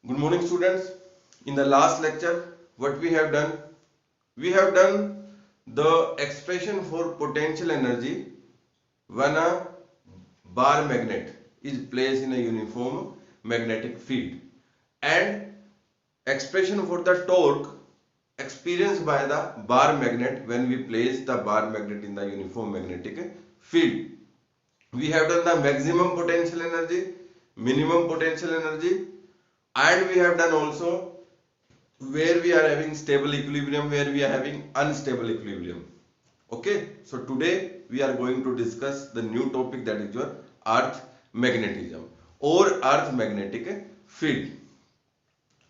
Good morning, students. In the last lecture, what we have done the expression for potential energy when a bar magnet is placed in a uniform magnetic field, and expression for the torque experienced by the bar magnet when we place the bar magnet in the uniform magnetic field. We have done the maximum potential energy, minimum potential energy, and we have done also where we are having stable equilibrium, where we are having unstable equilibrium. Okay, so today we are going to discuss the new topic, that is your earth magnetism or earth magnetic field.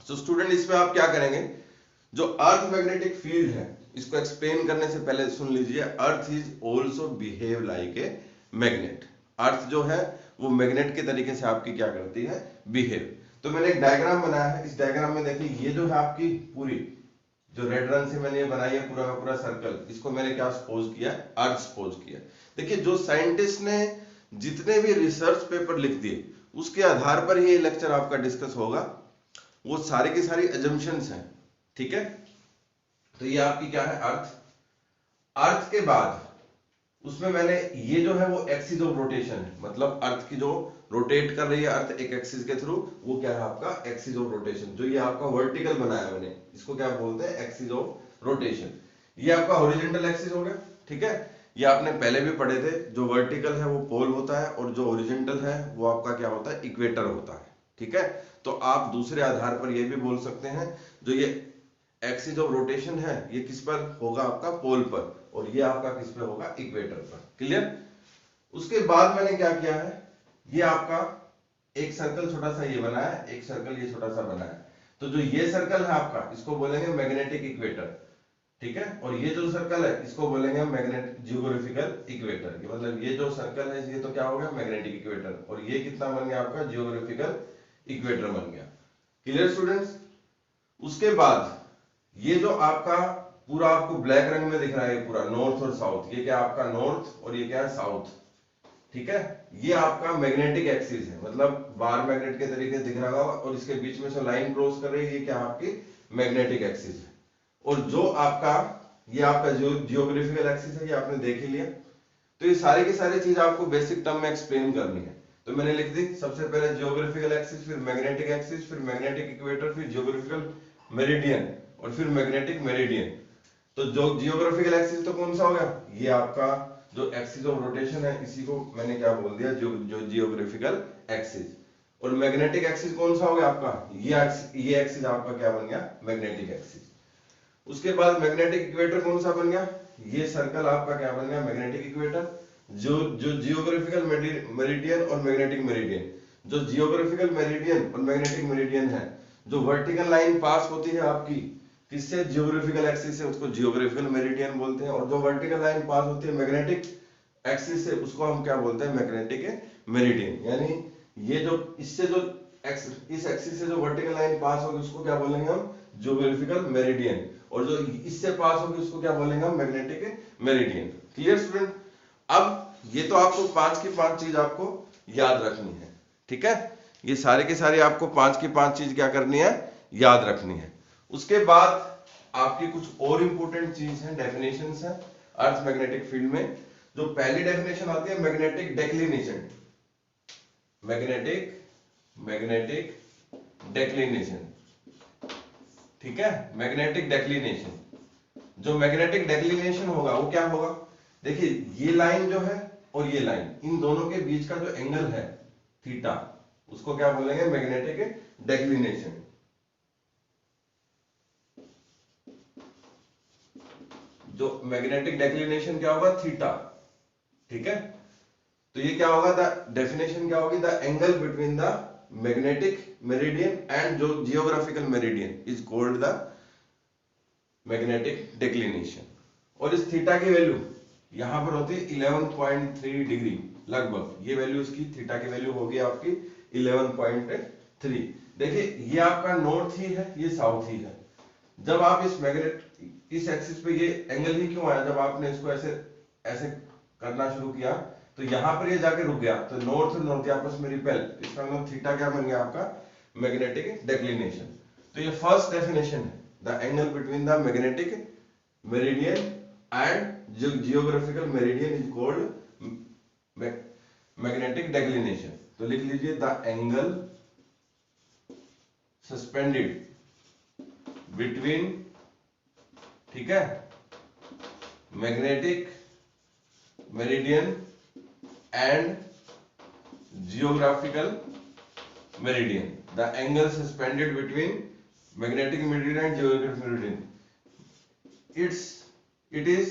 So student, इसमें आप क्या करेंगे, जो earth magnetic field है इसको explain करने से पहले सुन लीजिए, earth is also behave like a magnet. Earth जो है वो मैग्नेट के तरीके से आपकी क्या करती है, बिहेव। तो मैंने एक डायग्राम बनाया है, इस डायग्राम में देखिए ये जो है आपकी पूरी जो रेड रंग से मैंने ये बनाई है पूरा का पूरा सर्कल, इसको मैंने क्या सपोज किया, अर्थ सपोज किया। देखिए जो साइंटिस्ट ने जितने भी रिसर्च पेपर लिख दिए उसके आधार पर ये लेक्चर आपका डिस्कस होगा, वो सारी की सारी एजम्पशंस हैं, ठीक है। तो ये आपकी क्या है, अर्थ। अर्थ के बाद उसमें मैंने ये जो है वो एक्सिस ऑफ रोटेशन है, मतलब अर्थ की जो रोटेट कर रही है अर्थ एक एक्सिस के थ्रू, वो क्या है आपका एक्सिस ऑफ रोटेशन। जो ये आपका वर्टिकल बनाया मैंने, इसको क्या बोलते हैं, एक्सिस ऑफ रोटेशन। ये आपका हॉरिजॉन्टल एक्सिस हो गया, ठीक है। ये आपने पहले भी पढ़े थे, जो वर्टिकल है वो पोल होता है और जो हॉरिजॉन्टल है वो आपका क्या होता है, इक्वेटर होता है, ठीक है। तो आप दूसरे आधार पर ये भी बोल सकते हैं, जो ये एक्सिस ऑफ रोटेशन है ये किस पर होगा, आपका पोल पर, और ये आपका किस पे होगा, इक्वेटर पर। क्लियर। उसके बाद मैंने क्या किया है, ये आपका एक सर्कल छोटा सा ये बनाया है, एक सर्कल ये छोटा सा बनाया है। तो जो ये सर्कल है आपका, इसको बोलेंगे मैग्नेटिक इक्वेटर, ठीक है। और ये जो सर्कल है इसको बोलेंगे हम मैग्नेट जियोग्राफिकल इक्वेटर। मतलब ये जो सर्कल है ये तो क्या हो गया, मैग्नेटिक इक्वेटर, और ये कितना बन गया आपका, जियोग्राफिकल इक्वेटर बन गया। Clear students. उसके बाद ये जो आपका पूरा आपको ब्लैक रंग में दिख रहा है, ये पूरा नॉर्थ और साउथ, ये क्या आपका नॉर्थ और ये क्या है साउथ, ठीक है। ये आपका मैग्नेटिक एक्सिस है, मतलब बार मैग्नेट के तरीके से दिख रहा होगा, और इसके बीच में से लाइन क्रॉस कर रही है, ये क्या आपकी मैग्नेटिक एक्सिस है। और जो आपका ये आपका जो जियोग्राफिकल एक्सिस है ये आपने देख ही लिया। तो ये सारी की सारी चीज आपको बेसिक टर्म में एक्सप्लेन करनी है। तो मैंने लिख दी, सबसे पहले जियोग्राफिकल एक्सिस, फिर मैग्नेटिक एक्सिस, फिर मैग्नेटिक इक्वेटर, फिर जियोग्राफिकल मेरिडियन, और फिर मैग्नेटिक मेरिडियन। तो जो जियोग्राफिकल एक्सिस तो कौन सा हो गया, ये आपका जो एक्सिस ऑफ रोटेशन है इसी को मैंने क्या बोल दिया, जो जियोग्राफिकल एक्सिस। और मैग्नेटिक एक्सिस कौन सा हो गया आपका, ये एक्सिस आपका क्या बन गया, मैग्नेटिक एक्सिस। उसके बाद मैग्नेटिक इक्वेटर कौन सा बन गया, ये सर्कल आपका क्या बन गया, मैग्नेटिक इक्वेटर। जो जियोग्राफिकल मेरिडियन और मैग्नेटिक मेरिडियन, जो जियोग्राफिकल मेरिडियन और मैग्नेटिक मेरिडियन है, जो वर्टिकल लाइन पास होती है आपकी किससे, जियोग्राफिकल एक्सिस से, उसको जियोग्राफिकल मेरिडियन बोलते हैं। और जो वर्टिकल लाइन पास होती है मैग्नेटिक एक्सिस से, उसको हम क्या बोलते हैं, मैग्नेटिक मेरिडियन। यानी ये जो इससे जो इस एक्सिस से जो वर्टिकल लाइन पास होगी उसको क्या बोलेंगे हम, जियोग्राफिकल मेरिडियन, और जो इससे पास होगी उसको क्या बोलेंगे हम, मैग्नेटिक मेरिडियन। Clear student. अब ये तो आपको पांच की पांच चीज आपको याद रखनी है, ठीक है। ये सारे के सारे आपको पांच की पांच चीज क्या करनी है, याद रखनी है। उसके बाद आपकी कुछ और इंपॉर्टेंट चीज है, डेफिनेशंस है अर्थ मैग्नेटिक फील्ड में। जो पहली डेफिनेशन आती है magnetic declination, magnetic magnetic declination, ठीक है। मैग्नेटिक डेक्लिनेशन, जो मैग्नेटिक डेक्लिनेशन होगा वो क्या होगा, देखिए ये लाइन जो है और ये लाइन, इन दोनों के बीच का जो एंगल है थीटा, उसको क्या बोलेंगे, मैग्नेटिक डेक्लिनेशन। जो मैग्नेटिक डेक्लिनेशन क्या होगा, थीटा, ठीक है। तो ये क्या होगा, द डेफिनेशन क्या होगी, the angle between the magnetic meridian and जो geographical meridian is called the magnetic declination. और इस थीटा की वैल्यू यहां पर होती है 11.3 डिग्री लगभग, ये वैल्यू इसकी थीटा की वैल्यू होगी आपकी 11.3। देखिए ये आपका नॉर्थ ही है, ये साउथ ही है। जब आप इस मैग्नेट इस एक्सिस पे ये एंगल ही क्यों आया, जब आपने इसको ऐसे ऐसे करना शुरू किया तो यहां पर ये जाके रुक गया, तो नॉर्थ और नॉर्थ आपस में रिपेल, इसका मतलब थीटा क्या बन गया आपका मैग्नेटिक डेक्लिनेशन। तो ये फर्स्ट डेफिनेशन है, the angle between the magnetic meridian and geographical meridian is called magnetic declination. तो लिख लीजिए द एंगल सस्पेंडेड बिटवीन, ठीक है, magnetic meridian and geographical meridian, the angle suspended between magnetic meridian and geographical meridian, it is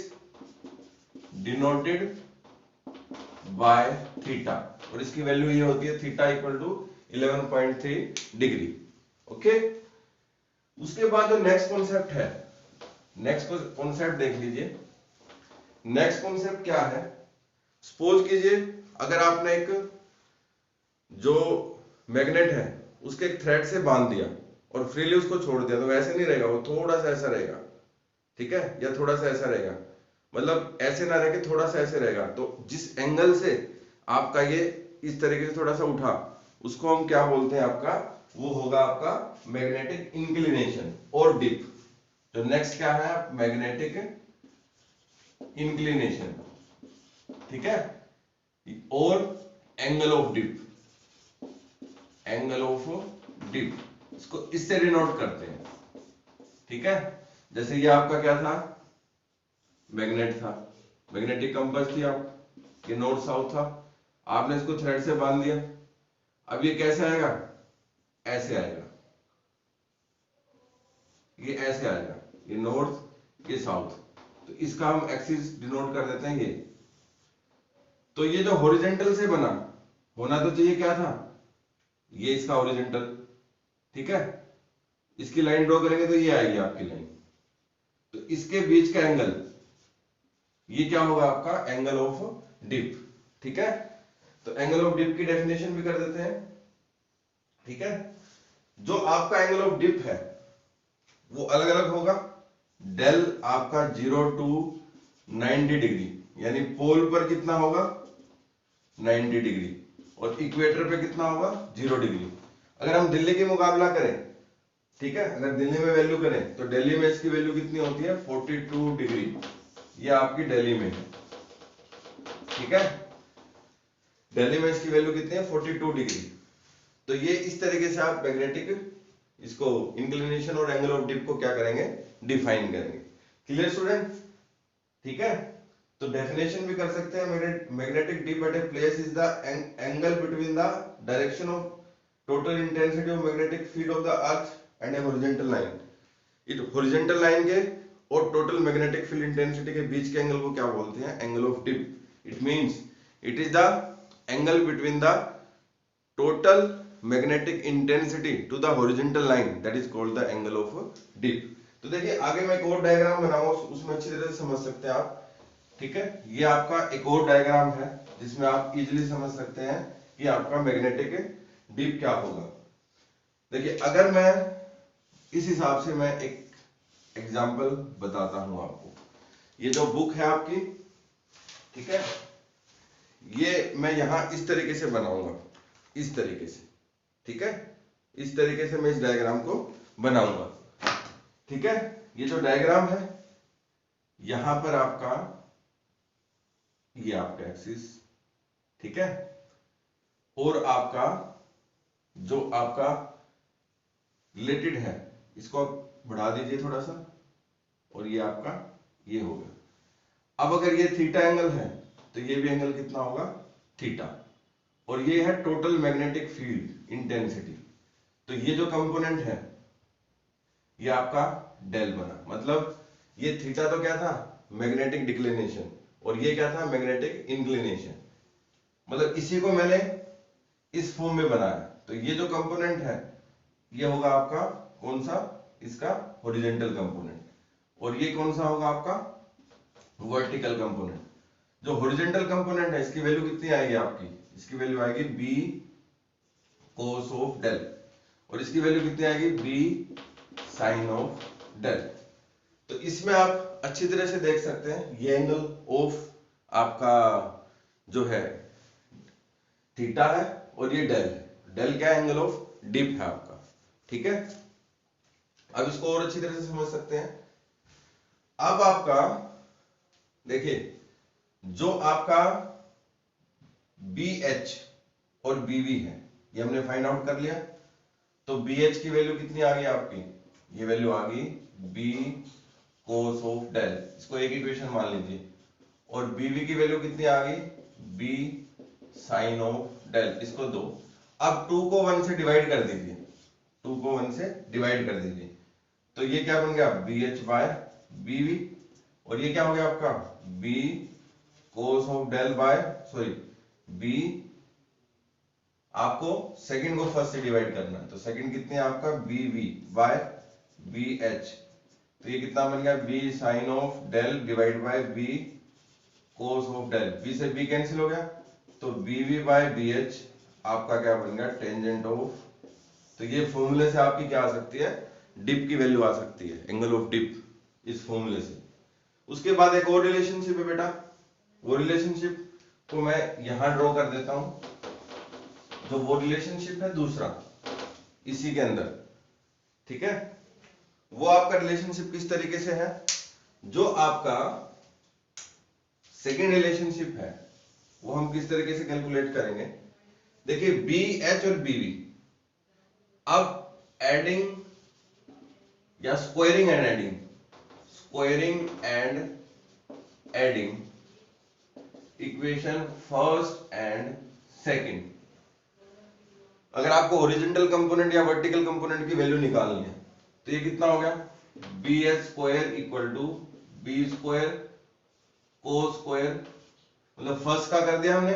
denoted by theta, और इसकी value ये होती है theta equal to 11.3 degree. Okay, उसके बाद जो नेक्स्ट कॉन्सेप्ट है, नेक्स्ट कॉन्सेप्ट देख लीजिए। नेक्स्ट कॉन्सेप्ट क्या है, सपोज कीजिए अगर आपने एक जो मैग्नेट है उसके एक थ्रेड से बांध दिया और फ्रीली उसको छोड़ दिया, तो वैसे नहीं रहेगा, वो थोड़ा सा ऐसा रहेगा, ठीक है, या थोड़ा सा ऐसा रहेगा, मतलब ऐसे ना रह के थोड़ा सा ऐसे रहेगा। तो जिस एंगल से आपका ये इस तरीके से थोड़ा सा उठा, उसको हम क्या बोलते हैं, आपका वो होगा आपका मैग्नेटिक इंक्लिनेशन और डिप। तो नेक्स्ट क्या है, मैग्नेटिक इंक्लिनेशन, ठीक है, और angle of dip, angle of dip, इसको इससे डिनोट करते हैं, ठीक है। जैसे ये आपका क्या था, मैग्नेट था, मैग्नेटिक कंपास थी, आप ये नॉर्थ साउथ था, आपने इसको थ्रेड से बांध दिया, अब ये कैसे आएगा, ऐसे आएगा, ये ऐसे आएगा, ये नॉर्थ ये साउथ, तो इसका हम एक्सिस डिनोट कर देते हैं ये। तो ये जो हॉरिजॉन्टल से बना, होना तो चाहिए क्या था, ये इसका हॉरिजॉन्टल, ठीक है, इसकी लाइन ड्रॉ करेंगे तो ये आएगी आपकी लाइन, तो इसके बीच का एंगल ये क्या होगा, आपका एंगल ऑफ डिप, ठीक है। तो एंगल ऑफ डिप की डेफिनेशन भी कर देते हैं, ठीक है। जो आपका एंगल ऑफ डिप है वो अलग अलग होगा, डेल आपका 0 to 90 डिग्री, यानी पोल पर कितना होगा 90 डिग्री, और इक्वेटर पे कितना होगा 0 डिग्री। अगर हम दिल्ली की मुकाबला करें, ठीक है, अगर दिल्ली में वैल्यू करें तो दिल्ली में इसकी वैल्यू कितनी होती है 42 डिग्री, ये आपकी दिल्ली में है, ठीक है, दिल्ली में इसकी वैल्यू कितनी है 42 डिग्री। तो ये इस तरीके से आप मैग्नेटिक इसको इंक्लिनेशन और एंगल ऑफ डिप को क्या करेंगे, डिफाइन करेंगे। क्लियर स्टूडेंट, ठीक है। तो डेफिनेशन भी कर सकते हैं, magnetic dip at a place is the angle between the direction of total intensity of magnetic field of the earth and a horizontal line. It horizontal line के और टोटल मैग्नेटिक फील्ड इंटेंसिटी के बीच के angle को क्या बोलते हैं, angle of dip. It means it is the angle between the total magnetic intensity to the horizontal line, that is called the angle of dip. तो देखिए आगे मैं एक और डायग्राम बनाऊंगा, उसमें अच्छी तरह से समझ सकते हैं आप, ठीक है। ये आपका एक और डायग्राम है जिसमें आप इजीली समझ सकते हैं कि आपका मैग्नेटिक डिप क्या होगा। देखिए अगर मैं इस हिसाब से मैं एक एग्जांपल बताता हूं आपको, ये जो बुक है आपकी, ठीक है, ये मैं यहां इस तरीके से बनाऊंगा, इस तरीके से, ठीक है, इस तरीके से मैं इस डायग्राम को बनाऊंगा, ठीक है। ये जो डायग्राम है यहां पर आपका ये आपका एक्सिस, ठीक है, और आपका जो आपका रिलेटेड है इसको बढ़ा दीजिए थोड़ा सा, और ये आपका ये हो गया। अब अगर ये थीटा एंगल है तो ये भी एंगल कितना होगा, थीटा, और ये है टोटल मैग्नेटिक फील्ड इंटेंसिटी। तो ये जो कंपोनेंट है ये आपका डेल बना, मतलब ये थीटा तो क्या था मैग्नेटिक डिक्लिनेशन, और ये क्या था मैग्नेटिक इंक्लिनेशन, मतलब इसी को मैंने इस फॉर्म में बनाया। तो ये जो कंपोनेंट है ये होगा आपका कौन सा, इसका हॉरिजॉन्टल कंपोनेंट, और ये कौन सा होगा आपका वर्टिकल कंपोनेंट। जो हॉरिजॉन्टल कंपोनेंट है इसकी वैल्यू कितनी आएगी आपकी, इसकी वैल्यू आएगी बी कोस ऑफ डेल, और इसकी वैल्यू कितनी आएगी बी साइन ऑफ डेल। तो इसमें आप अच्छी तरह से देख सकते हैं ये एंगल ऑफ आपका जो है थीटा है और ये डेल है, डेल क्या एंगल ऑफ डिप है आपका, ठीक है, अब इसको और अच्छी तरह से समझ सकते हैं। अब आपका देखिए, जो आपका BH और BV है ये हमने फाइंड आउट कर लिया। तो BH की वैल्यू कितनी आ गई आपकी, ये वैल्यू आ गई B cos ऑफ डेल, इसको एक इक्वेशन मान लीजिए। और BV की वैल्यू कितनी आ गई, B sin ऑफ डेल, इसको दो। अब 2 को 1 से डिवाइड कर दीजिए, 2 को 1 से डिवाइड कर दीजिए, तो ये क्या बन गया BH बाय BV, और ये क्या हो गया आपका B cos of del by sorry B, आपको सेकंड को फर्स्ट से डिवाइड करना है, तो सेकंड कितने आपका BV बाय BH, तो ये कितना बन गया B sin of del divide by B cos of del, B से B कैंसिल हो गया, तो BV बाय BH आपका क्या बन गया टेंजेंट ऑफ, तो ये फॉर्मूले से आपकी क्या आ सकती है, डिप की वैल्यू आ सकती है, एंगल ऑफ डिप, इस फॉर्मूले से। उसके बाद एक और रिलेशनशिप है बेटा, वो रिलेशनशिप को मैं यहां ड्रॉ कर देता हूं, जो वो रिलेशनशिप है दूसरा इसी के अंदर, ठीक है। वो आपका रिलेशनशिप किस तरीके से है, जो आपका सेकेंड रिलेशनशिप है वो हम किस तरीके से कैलकुलेट करेंगे। देखिए BH और BV, अब एडिंग या squaring and adding, squaring and adding equation first and second, अगर आपको हॉरिजॉन्टल कंपोनेंट या वर्टिकल कंपोनेंट की वैल्यू निकालनी है, तो ये कितना हो गया BH square equal to B square cos square, मतलब फर्स्ट का कर दिया हमने,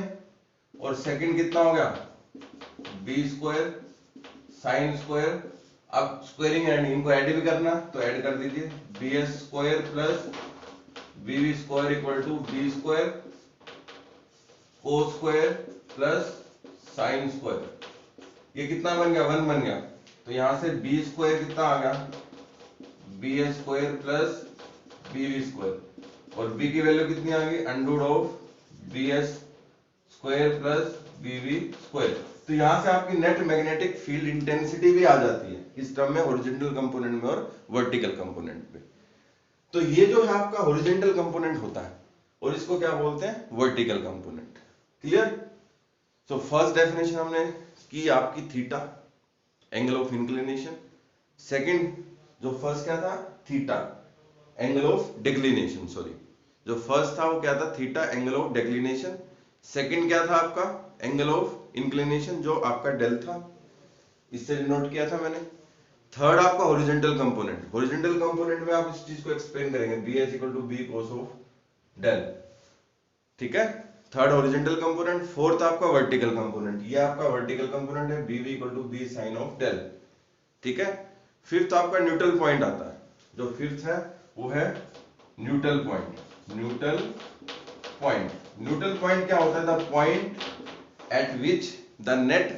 और सेकंड कितना हो गया B स्क्वायर sin स्क्वायर। अब स्क्वायरिंग एंड इनको ऐड भी करना, तो ऐड कर दीजिए BH square plus BV square equal to B square cos square plus sin square, ये कितना बन गया 1 बन गया, तो यहां से B स्क्वायर कितना आ गया BH square plus BV square, और B की वैल्यू कितनी आ गई under root of BH square plus BV square. तो यहां से आपकी नेट मैग्नेटिक फील्ड इंटेंसिटी भी आ जाती है इस टर्म में, हॉरिजॉन्टल कंपोनेंट में और वर्टिकल कंपोनेंट में। तो ये जो है आपका हॉरिजॉन्टल कंपोनेंट होता है, और इसको क्या बोलते हैं vertical component. Clear. So first definition हमने की आपकी theta, angle of inclination. Second जो फर्स्ट क्या था theta, angle of declination, sorry जो फर्स्ट था वो क्या था theta, angle of declination. Second क्या था आपका एंगल ऑफ इंक्लिनेशन, जो आपका डेल था, इससे डिनोट किया था मैंने। थर्ड आपका हॉरिजॉन्टल कंपोनेंट, हॉरिजॉन्टल कंपोनेंट में आप इस चीज को एक्सप्लेन करेंगे BH equal to B cos of del, ठीक है, थर्ड हॉरिजॉन्टल कंपोनेंट। फोर्थ आपका वर्टिकल कंपोनेंट, ये आपका वर्टिकल कंपोनेंट है BV equal to B sin of del, ठीक है। फिफ्थ आपका न्यूट्रल पॉइंट आता है, जो फिफ्थ है वो है neutral point. Neutral point, neutral point क्या होता है, the point eight which the net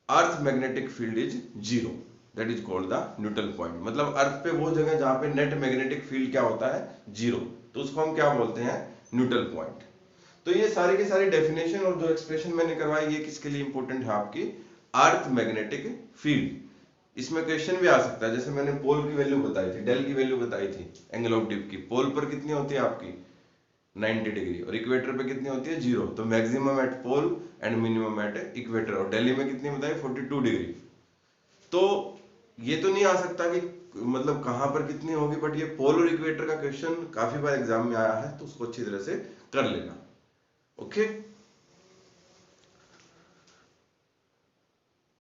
earth magnetic field is zero, that is called the neutral point. मतलब अर्थ पे वो जगह जहां पे नेट मैग्नेटिक फील्ड क्या होता है जीरो, तो उसको हम क्या बोलते हैं न्यूट्रल पॉइंट। तो ये सारी की सारी डेफिनेशन और जो एक्सप्रेशन मैंने करवाई ये किसके लिए इंपॉर्टेंट है, आपकी अर्थ मैग्नेटिक फील्ड। इसमें क्वेश्चन भी आ सकता है, जैसे मैंने पोल की वैल्यू बताई थी, डेल की वैल्यू बताई थी एंगल ऑफ डिप की, पोल पर कितनी होती है आपकी 90 डिग्री, और इक्वेटर पे कितनी होती है 0, तो maximum at pole and minimum at equator, और दिल्ली में कितनी बताई 42 डिग्री। तो ये तो नहीं आ सकता कि मतलब कहां पर कितनी होगी, बट ये पोल और इक्वेटर का क्वेश्चन काफी बार एग्जाम में आया है, तो उसको अच्छी तरह से कर लेना। ओके,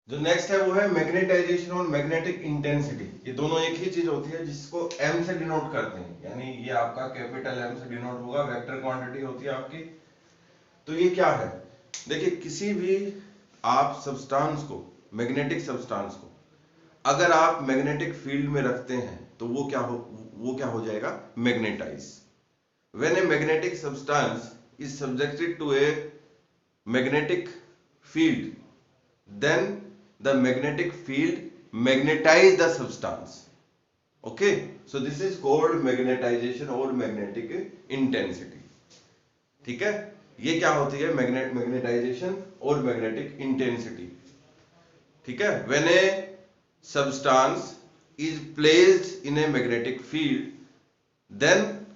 जो नेक्स्ट है वो है मैग्नेटाइजेशन और मैग्नेटिक इंटेंसिटी। ये दोनों एक ही चीज होती है जिसको M से डिनोट करते हैं, यानी ये आपका कैपिटल M से डिनोट होगा, वेक्टर क्वांटिटी होती है आपकी। तो ये क्या है, देखिए किसी भी आप सब्सटेंस को, मैग्नेटिक सब्सटेंस को अगर आप मैग्नेटिक फील्ड में रखते हैं तो वो क्या हो जाएगा magnetize. When a magnetic substance is subjected to a magnetic field, then the magnetic field magnetize the substance. Okay, so this is called magnetization or magnetic intensity. ठीक है, ये क्या होती है मैग्नेटाइजेशन और मैग्नेटिक इंटेंसिटी, ठीक है। When A substance is placed in a magnetic field, then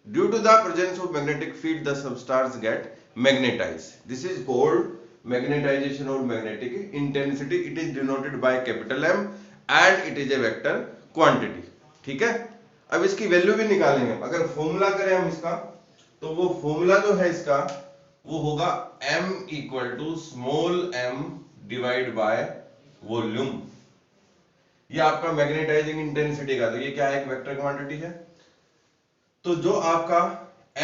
due to the presence of magnetic field the substance get magnetized. This is called magnetization or magnetic intensity. It is denoted by capital M and it is a vector quantity. ठीक है, अब इसकी value भी निकालेंगे. अगर formula करें हम इसका, तो वो फॉर्मूला जो है इसका वो होगा m equal to small m divide by volume. ये आपका मैग्नेटाइजिंग इंटेंसिटी का, तो ये क्या है, एक वेक्टर क्वांटिटी है. तो जो आपका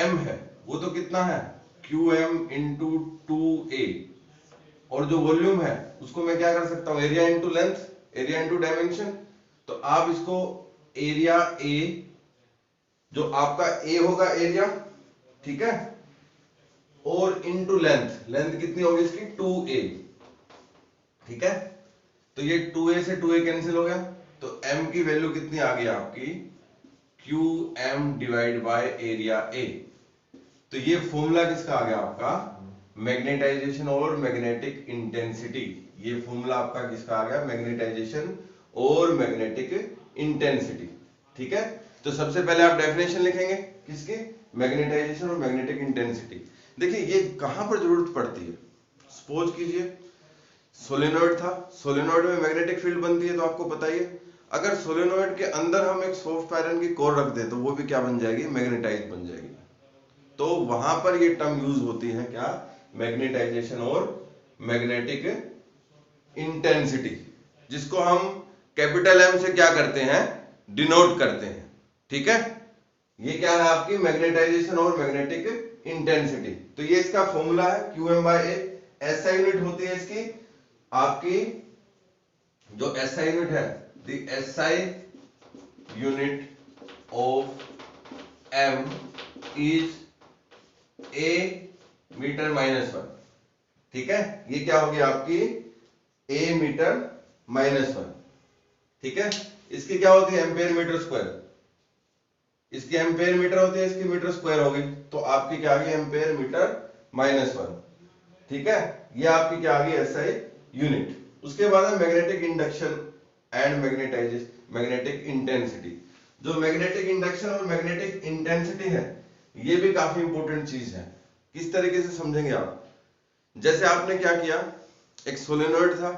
m है वो तो कितना है, qm इंटू 2a, और जो वॉल्यूम है उसको मैं क्या कर सकता हूं, area into length, area into dimension. तो आप इसको एरिया a, जो आपका a होगा एरिया, ठीक है, और इंटू लेंथ, लेंथ कितनी होगी इसकी 2a, ठीक है. तो ये 2a से 2a कैंसिल हो गया, तो m की वैल्यू कितनी आ गई आपकी, qm divide by area a. तो ये फॉर्मूला किसका आ गया आपका, मैग्नेटाइजेशन और मैग्नेटिक इंटेंसिटी. ये फॉर्मूला आपका किसका आ गया, मैग्नेटाइजेशन और मैग्नेटिक इंटेंसिटी. ठीक है, तो सबसे पहले आप डेफिनेशन लिखेंगे किसकी, मैग्नेटाइजेशन और मैग्नेटिक इंटेंसिटी. देखिए ये कहां पर जरूरत पड़ती है, सपोज कीजिए सोलेनॉइड था, सोलेनॉइड में मैग्नेटिक फील्ड बनती है, तो आपको पता ही है. अगर सोलेनॉइड के अंदर हम एक सॉफ्ट आयरन की कोर रख दें तो वो भी क्या बन जाएगी, मैग्नेटाइज बन जाएगी. तो वहां पर ये टर्म यूज होती है क्या, मैग्नेटाइजेशन और मैग्नेटिक इंटेंसिटी, जिसको हम कैपिटल एम से क्या करते हैं, डिनोट करते हैं. ठीक है, ये क्या है आपकी मैग्नेटाइजेशन और मैग्नेटिक इंटेंसिटी. तो ये इसका फॉर्मूला है QM by A. SI unit होती है इसकी आपकी, जो SI यूनिट है, the SI unit of M is A metre minus 1. ठीक है, ये क्या होगी आपकी A मीटर माइनस 1. ठीक है, इसकी क्या होती है, एम्पेयर मीटर स्क्वायर. इसकी एम्पेयर मीटर होती है, इसकी मीटर स्क्वायर होगी, तो आपकी क्या आ गई, एम्पेयर मीटर माइनस 1. ठीक है, ये आपकी क्या आ गई, SI यूनिट. उसके बाद है magnetic induction and magnetization, magnetic intensity. जो मैग्नेटिक इंडक्शन और मैग्नेटिक इंटेंसिटी है ये भी काफी इंपॉर्टेंट चीज है. किस तरीके से समझेंगे आप, जैसे आपने क्या किया, एक सोलेनॉइड था,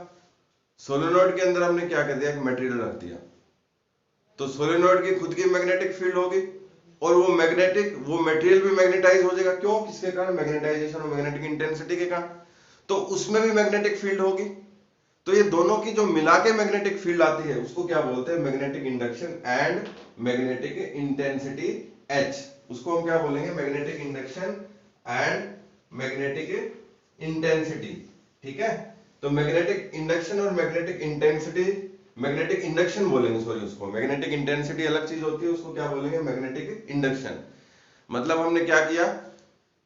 सोलेनॉइड के अंदर हमने क्या कर दिया, एक मटेरियल रख दिया, तो सोलेनॉइड की खुद की मैग्नेटिक फील्ड होगी और वो मटेरियल भी मैग्नेटाइज हो जाएगा. क्यों, किसके कारण, मैग्नेटाइजेशन और मैग्नेटिक इंटेंसिटी के कारण. तो उसमें भी मैग्नेटिक फील्ड होगी. तो ये दोनों की जो मिला के मैग्नेटिक फील्ड आती है उसको क्या बोलते हैं, magnetic induction and magnetic intensity H. उसको हम क्या बोलेंगे, magnetic induction and magnetic intensity. ठीक है, तो मैग्नेटिक इंडक्शन और मैग्नेटिक इंटेंसिटी, मैग्नेटिक इंडक्शन बोलेंगे, सॉरी, उसको मैग्नेटिक इंटेंसिटी अलग चीज होती है, उसको क्या बोलेंगे, मैग्नेटिक इंडक्शन. मतलब हमने क्या किया,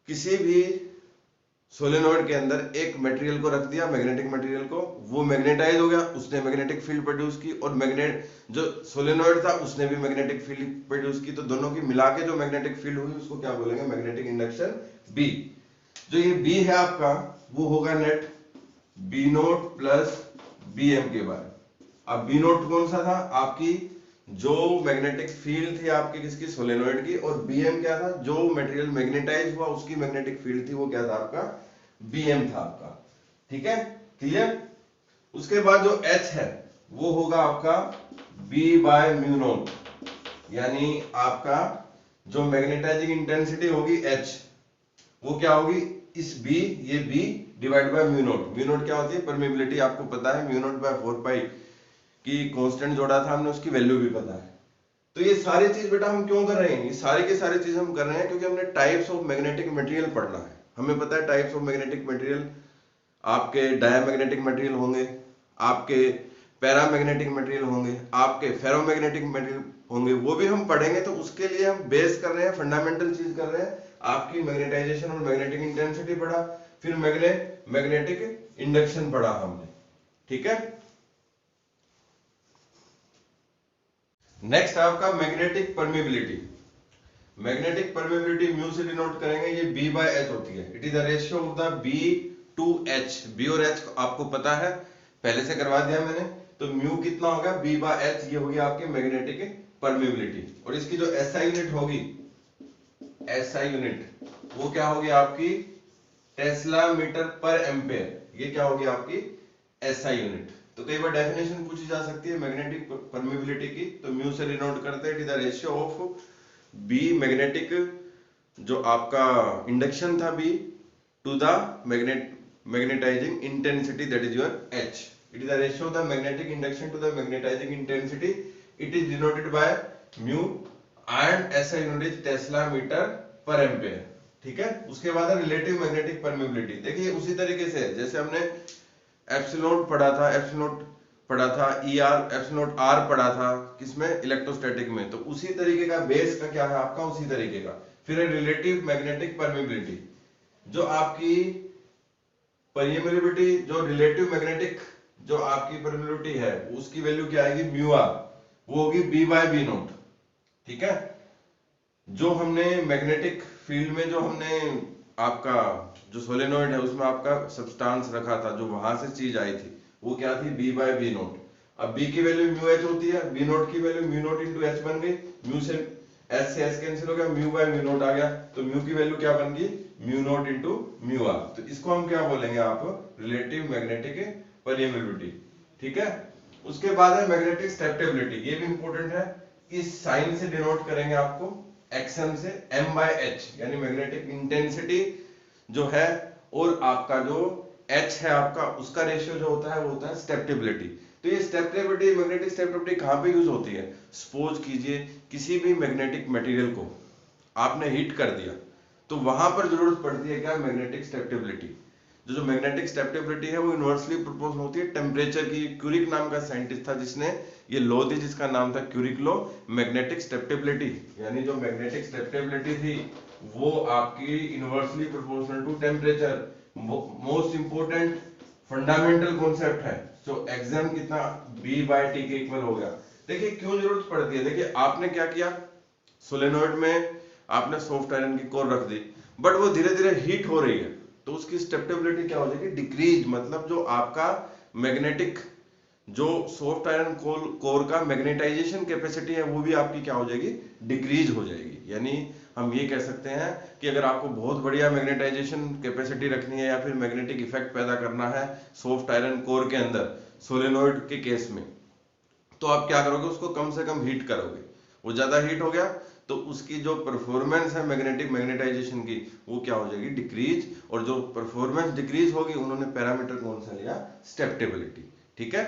किसी भी सोलेनॉइड के अंदर एक मटेरियल को रख दिया, मैग्नेटिक मटेरियल को, वो मैग्नेटाइज हो गया, उसने मैग्नेटिक फील्ड प्रोड्यूस की, और मैग्नेट जो सोलेनॉइड था उसने भी मैग्नेटिक फील्ड प्रोड्यूस की. तो दोनों की मिला के जो मैग्नेटिक फील्ड हुई उसको क्या बोलेंगे, मैग्नेटिक इंडक्शन B. जो ये B है आपका वो होगा net B note plus BM के बारे. अब B नोट कौन सा था, आपकी जो मैग्नेटिक फील्ड थी आपकी किसकी, सोलेनॉइड की, और BM क्या था, जो मटेरियल मैग्नेटाइज हुआ उसकी मैग्नेटिक फील्ड थी, वो क्या था आपका, BM था आपका. ठीक है, क्लियर. उसके बाद जो H है वो होगा आपका B बाय म्यू नॉट, यानी आपका जो मैग्नेटाइजिंग इंटेंसिटी होगी H, वो क्या होगी, इस B, ये B divide by mu naught. Mu naught क्या होती है, परमेबिलिटी, आपको पता है, म्यू नॉट बाय 4 पाई की कांस्टेंट जोड़ा था हमने, उसकी वैल्यू भी पता है. तो ये सारी चीज बेटा हम क्यों कर रहे हैं, ये सारी की सारी चीज हम कर रहे हैं क्योंकि हमने टाइप्स ऑफ मैग्नेटिक मटेरियल पढ़ना है. हमें पता है टाइप्स ऑफ मैग्नेटिक मटेरियल, आपके डायमैग्नेटिक मटेरियल होंगे, आपके पैरामैग्नेटिक मटेरियल होंगे, आपके फेरोमैग्नेटिक मटेरियल होंगे, वो भी हम पढ़ेंगे. तो उसके लिए हम बेस कर रहे हैं, फंडामेंटल चीज कर रहे हैं. आपकी मैग्नेटाइजेशन और मैग्नेटिक इंटेंसिटी पढ़ा, फिर मैग्नेटिक इंडक्शन पढ़ा हमने. ठीक है, नेक्स्ट आपका magnetic permeability. Magnetic permeability mu से डिनोट करेंगे, ये B बाय H होती है. It is the ratio of the B to H. B और H आपको पता है, पहले से करवा दिया मैंने. तो म्यू कितना होगा, बी बाय एच, ये होगी आपकी मैग्नेटिक परमेबिलिटी। और इसकी जो एसआई यूनिट होगी, एसआई यूनिट वो क्या होगी आपकी, टेस्ला मीटर पर एम्पेयर, ये क्या होगी आपकी एसआई यूनिट। तो कई बार डेफिनेशन पूछी जा सकती है मैग्नेटिक परमेबिलिटी की, तो म्यू से डिनोट करते हैं, it is the ratio of B magnetic, जो आपका इंडक्शन था B, to the magnetizing intensity, that is your H. It is the ratio of the magnetic induction to the magnetizing intensity, it is denoted by mu and SI unit is tesla metre per ampere. ठीक है, उसके बाद है relative magnetic permeability. देखिए उसी तरीके से जैसे हमने एप्सिलॉन पढ़ा था, ई आर, एप्सिलॉन आर पढ़ा था किसमें, इलेक्ट्रोस्टैटिक में, तो उसी तरीके का बेस का क्या है आपका, उसी तरीके का। फिर है रिलेटिव मैग्नेटिक परमेबिलिटी, जो आपकी परमेबिलिटी, जो रिलेटिव मैग्नेटिक जो आपकी परमेबिलिटी है उसकी वैल्यू क्या आएगी, म्यू आर, वो होगी बी बाय बी नोट। ठीक है, जो हमने मैग्नेटिक फील्ड में जो हमने आपका जो सोलेनोइड है उसमें आपका सब्सटेंस रखा था, जो वहां से चीज आई थी, वो क्या थी, बी बाय बी नोट। अब बी की वैल्यू म्यू एच होती है, बी नोट की value mu naught into H बन गई, म्यू से एच कैंसिल हो गया, म्यू बाय म्यू नोट आ गया, तो म्यू की वैल्यू क्या बन गई, mu naught into mu R. तो इसको हम क्या बोलेंगे आप, रिलेटिव मैग्नेटिक परमेबिलिटी। ठीक है, उसके बाद है मैग्नेटिक स्टेप्टेबिलिटी, ये भी इंपॉर्टेंट है, इस साइन से डिनोट करेंगे आपको, एक्सएम से, एम बाय एच, यानी मैग्नेटिक इंटेंसिटी जो है और आपका जो एच है आपका, उसका रेशियो जो होता है वो होता है स्टेप्टेबिलिटी। तो ये स्टेप्टेबिलिटी, मैग्नेटिक स्टेप्टेबिलिटी कहां पे यूज होती है, सपोज कीजिए किसी भी मैग्नेटिक मटेरियल को आपने हीट कर दिया, तो वहां पर जरूरत पड़ती है क्या, मैग्नेटिक स्टेप्टेबिलिटी। जो मैग्नेटिक स्टेप्टेबिलिटी है वो इनवर्सली प्रोपोर्शनल होती है टेम्परेचर की। क्यूरिक नाम का साइंटिस्ट था जिसने ये लॉ दी, जिसका नाम था क्यूरिक लॉ, मैग्नेटिक स्टेप्टेबिलिटी, यानी जो मैग्नेटिक स्टेप्टेबिलिटी थी वो आपकी inversely proportional to temperature. Most important fundamental concept है, जो एग्जाम कितना बी बाय टी के इक्वल हो गया। देखिए क्यों जरूरत पड़ती है, देखिए आपने क्या किया, सोलेनोइड में आपने सॉफ्ट आयरन की कोर रख दी, बट वो धीरे धीरे हीट हो रही है, तो उसकी स्टेप्टेबिलिटी क्या हो जाएगी, डिक्रीज। मतलब जो आपका मैग्नेटिक, जो सॉफ्ट आयरन कोर का मैग्नेटाइजेशन कैपेसिटी है वो भी आपकी क्या हो जाएगी, डिक्रीज हो जाएगी। यानी हम ये कह सकते हैं कि अगर आपको बहुत बढ़िया मैग्नेटाइजेशन कैपेसिटी रखनी है या फिर मैग्नेटिक इफेक्ट पैदा करना है सॉफ्ट आयरन कोर के अंदर सोलेनोइड के केस में, तो आप क्या करोगे, उसको कम से कम हीट करोगे। वो ज्यादा हीट हो गया तो उसकी जो परफॉर्मेंस है मैग्नेटाइजेशन की वो क्या हो जाएगी, डिक्रीज। और जो परफॉर्मेंस डिक्रीज होगी, उन्होंने पैरामीटर कौन सा लिया, स्टेप्टेबिलिटी। ठीक है,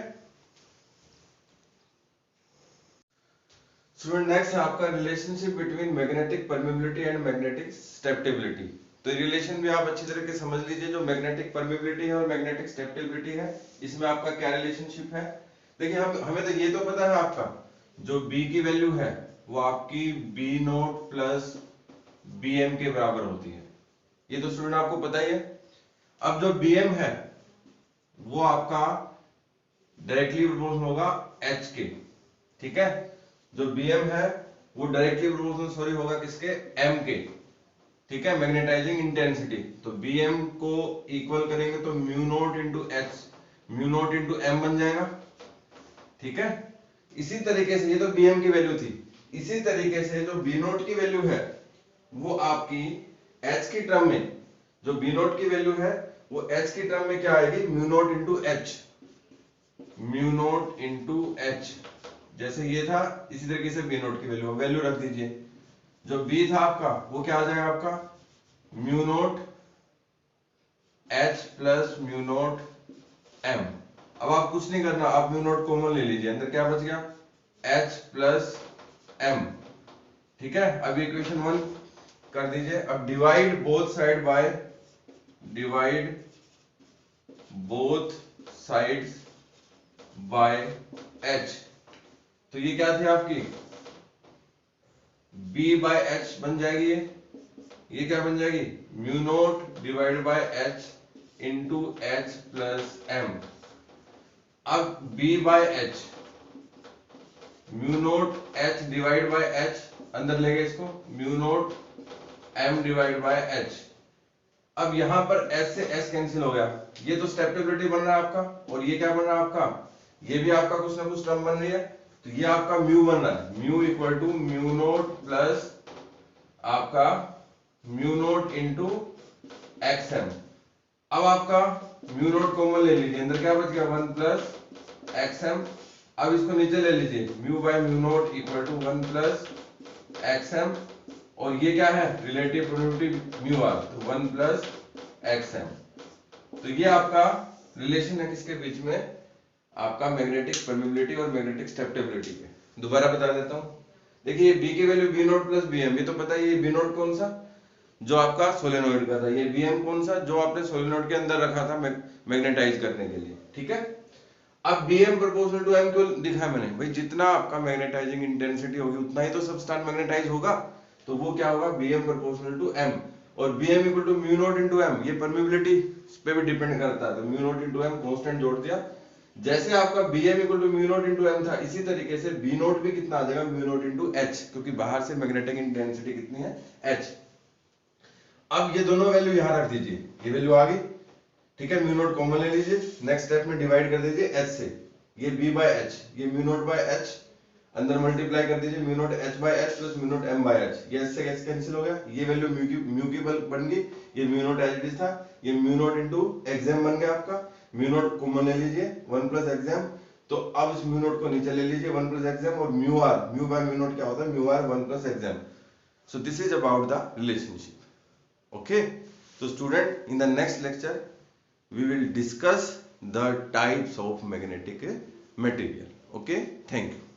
स्टूडेंट नेक्स्ट है आपका relationship between magnetic permeability and magnetic susceptibility. तो रिलेशन भी आप अच्छी तरह से समझ लीजिए, जो मैग्नेटिक परमेबिलिटी है और मैग्नेटिक स्टेप्टेबिलिटी है, इसमें आपका क्या रिलेशनशिप है। देखिए हमें तो ये तो पता है आपका, जो B की वैल्यू है वो आपकी B नोट प्लस BM के बराबर होती है, ये तो स्टूडेंट आपको पता ही है। अब जो BM है वो आपका डायरेक्टली प्रोपोर्शनल होगा H के। ठीक है, जो BM है वो डायरेक्टली प्रोपोर्शनल होगा किसके, M के। ठीक है, मैग्नेटाइजिंग इंटेंसिटी, तो BM को इक्वल करेंगे तो mu naught into H, mu naught into M बन जाएगा। ठीक है, इसी तरीके से ये तो BM की वैल्यू थी, इसी तरीके से जो B नोट की वैल्यू है वो आपकी H की टर्म में, जो B नोट की वैल्यू है वो H की टर्म में क्या आएगी, mu naught into H, mu naught into H. जैसे ये था इसी तरीके से B नोट की वैल्यू रख दीजिए। जो B था आपका वो क्या आ जाएगा आपका, mu naught H plus mu naught M। अब आप कुछ नहीं करना, आप म्यू नोट कॉमन ले लीजिए, अंदर क्या बच गया, H प्लस M। ठीक है, अब इक्वेशन 1 कर दीजिए। अब divide both side by, divide both sides by H, तो ये क्या थी आपकी B बाय H बन जाएगी, ये क्या बन जाएगी, mu naught divide by H into H plus M। अब B by H, mu naught H divide by H, अंदर ले गए इसको, mu naught M divide by H। अब यहां पर S से S कैंसिल हो गया, ये तो स्टेप्टेबिलिटी बन रहा है आपका, और ये क्या बन रहा है आपका ये भी आपका कुछ ना कुछ टर्म बन रही है, तो ये आपका म्यू बन रहा है, mu equal to mu naught plus आपका म्यू नोट इंटू एक्सएम। अब आपका म्यू नोट कॉमन ले लीजिए, अंदर क्या बच गया 1 प्लस एक्सएम। अब इसको नीचे ले लीजिए, mu by mu naught equal to 1 plus XM, और ये क्या है रिलेटिव परमिटिविटी म्यू आर, तो 1 प्लस एक्सएम। तो ये आपका रिलेशन है किसके बीच में, आपका मैग्नेटिक परमिबिलिटी और मैग्नेटिक स्टेप्टेबिलिटी के। दोबारा बता देता हूं, देखिए बी की value B naught plus B M, ये तो पता है, ये बी नोट कौन सा जो आपका सोलेनोइड का था, ये बी एम कौन सा जो आपने सोलेनोइड के अंदर रखा था मैग्नेटाइज करने के लिए, ठीक है। अब B M proportional to M क्यों दिखाया मैंने, भाई जितना आपका मैग्नेटाइजिंग इंटेंसिटी होगी उतना ही तो सबस्टांस मैग्नेटाइज होगा, तो वो क्या होगा B M proportional to M, और B M equal to mu naught into M, ये परमिबिलिटी पे भी डिपेंड करता है, तो mu naught into M constant जोड़ दिया। जैसे आपका B M equal to mu naught into M था, इसी तरीके से बी नोट भी कितना आ जाएगा म्यू नोट इंटू एच, क्योंकि बाहर से मैग्नेटिक इंटेंसिटी कितनी है एच। अब ये दोनों वैल्यू यहां रख दीजिए, ये वैल्यू आ गई, ठीक है, म्यू नोट कॉमन ले लीजिए, नेक्स्ट स्टेप में डिवाइड कर दीजिए एच से, ये b बाय एच, ये म्यू नोट बाय एच, अंदर मल्टीप्लाई कर दीजिए mu naught h by H plus mu naught m by H, ये h से h कैंसिल हो गया, ये वैल्यू म्यू की बन गई, ये म्यू नोट एच डी था, ये म्यू नोट इनटू एक्सएम बन गया आपका, म्यू नोट कॉमन ले लीजिए 1 प्लस एक्सएम, तो अब इस म्यू नोट को नीचे ले लीजिए 1 प्लस एक्सएम, और mu R, mu by mu naught क्या होता है mu R 1 plus XM. So this is about the relationship, okay. So student, in the next lecture we will discuss the types of magnetic material, okay. Thank you.